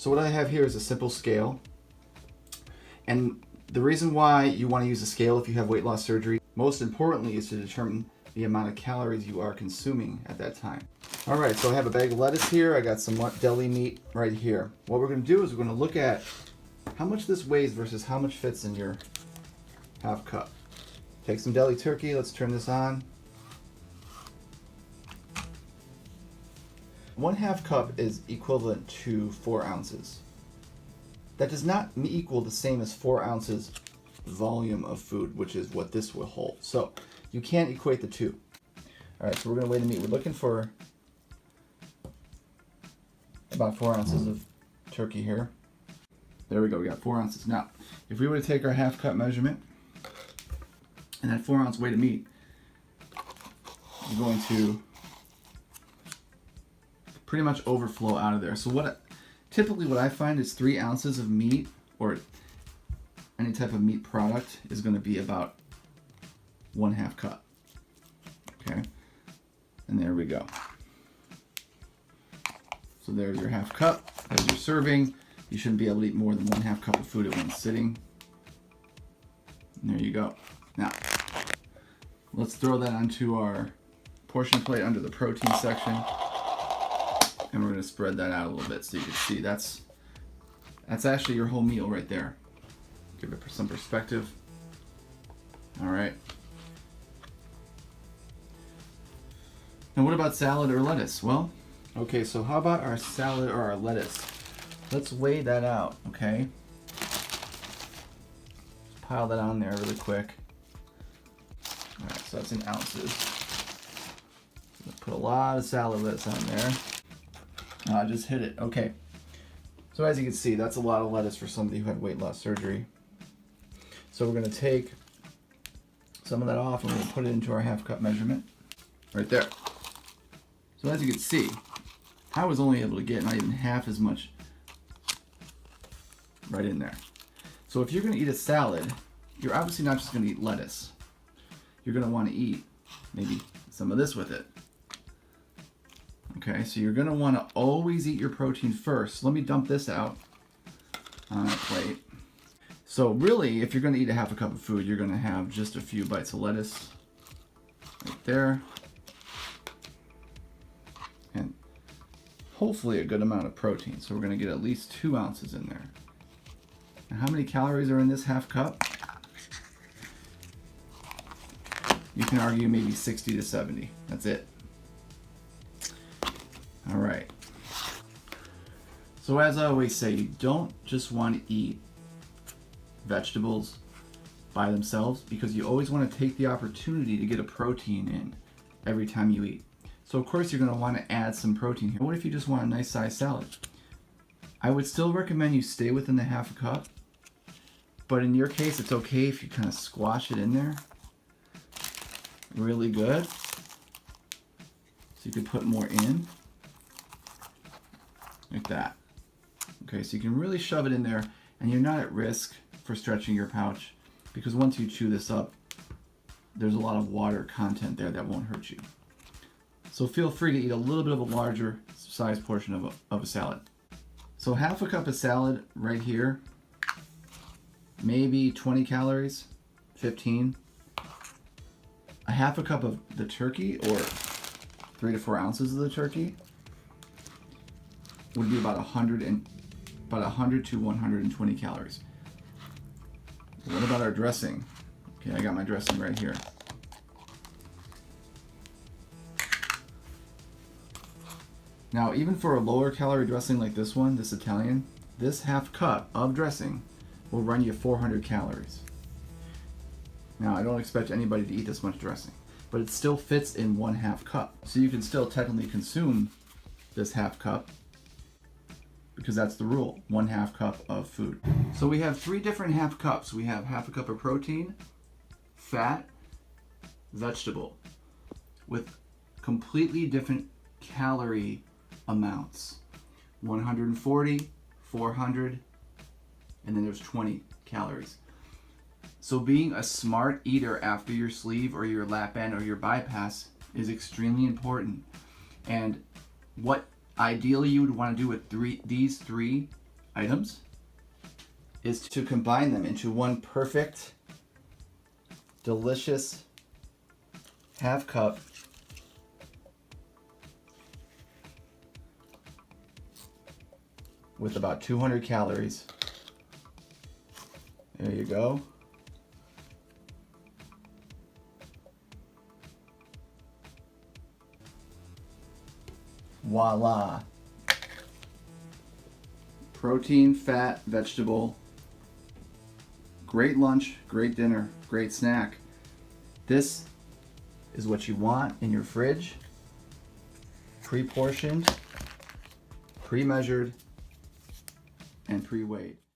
So what I have here is a simple scale. And the reason why you want to use a scale if you have weight loss surgery, most importantly, is to determine the amount of calories you are consuming at that time. All right, so I have a bag of lettuce here. I got some deli meat right here. What we're going to do is we're going to look at how much this weighs versus how much fits in your half cup. Take some deli turkey. Let's turn this on. 1/2 cup is equivalent to 4 ounces. That does not equal the same as 4 ounces volume of food, which is what this will hold. So you can't equate the two. All right, so we're going to weigh the meat. We're looking for about 4 ounces of turkey here. There we go, we got 4 ounces. Now, if we were to take our 1/2 cup measurement and that 4 ounce weight of meat, you're going to pretty much overflow out of there. So typically what I find is 3 ounces of meat or any type of meat product is going to be about 1/2 cup. Okay, and there we go. So there's your 1/2 cup. As you're serving, you shouldn't be able to eat more than 1/2 cup of food at one sitting. And there you go. Now, let's throw that onto our portion plate under the protein section. And we're going to spread that out a little bit so you can see that's actually your whole meal right there. Give it some perspective. All right. Now what about salad or lettuce? Well, okay, so how about our salad or our lettuce? Let's weigh that out, okay? Pile that on there really quick. All right, so that's in ounces. Put a lot of salad lettuce on there. I just hit it. Okay. So as you can see, that's a lot of lettuce for somebody who had weight loss surgery. So we're going to take some of that off and we're going to put it into our 1/2 cup measurement. Right there. So as you can see, I was only able to get not even half as much right in there. So if you're going to eat a salad, you're obviously not just going to eat lettuce. You're going to want to eat maybe some of this with it. Okay, so you're going to want to always eat your protein first. Let me dump this out on a plate. So really, if you're going to eat a 1/2 cup of food, you're going to have just a few bites of lettuce right there. And hopefully a good amount of protein. So we're going to get at least 2 ounces in there. And how many calories are in this 1/2 cup? You can argue maybe 60 to 70. That's it. All right. So as I always say, you don't just want to eat vegetables by themselves because you always want to take the opportunity to get a protein in every time you eat. So of course you're going to want to add some protein here. What if you just want a nice sized salad? I would still recommend you stay within the 1/2 cup, but in your case it's okay if you kind of squash it in there really good. So you could put more in. Like that. Okay, so you can really shove it in there and you're not at risk for stretching your pouch because once you chew this up, there's a lot of water content there that won't hurt you. So feel free to eat a little bit of a larger size portion of a salad. So 1/2 cup of salad right here, maybe 20 calories, 15. A 1/2 cup of the turkey or 3 to 4 ounces of the turkey would be about 100 to 120 calories. What about our dressing? Okay, I got my dressing right here. Now, even for a lower calorie dressing like this one, this Italian, this 1/2 cup of dressing will run you 400 calories. Now, I don't expect anybody to eat this much dressing, but it still fits in 1/2 cup. So you can still technically consume this 1/2 cup because that's the rule, 1/2 cup of food. So we have 3 different 1/2 cups. We have 1/2 cup of protein, fat, vegetable, with completely different calorie amounts. 140, 400, and then there's 20 calories. So being a smart eater after your sleeve or your Lapband or your bypass is extremely important. And what ideally you would want to do with these three items is to combine them into one perfect, delicious half cup with about 200 calories. There you go. Voila. Protein, fat, vegetable. Great lunch, great dinner, great snack. This is what you want in your fridge. Pre-portioned, pre-measured, and pre-weighed.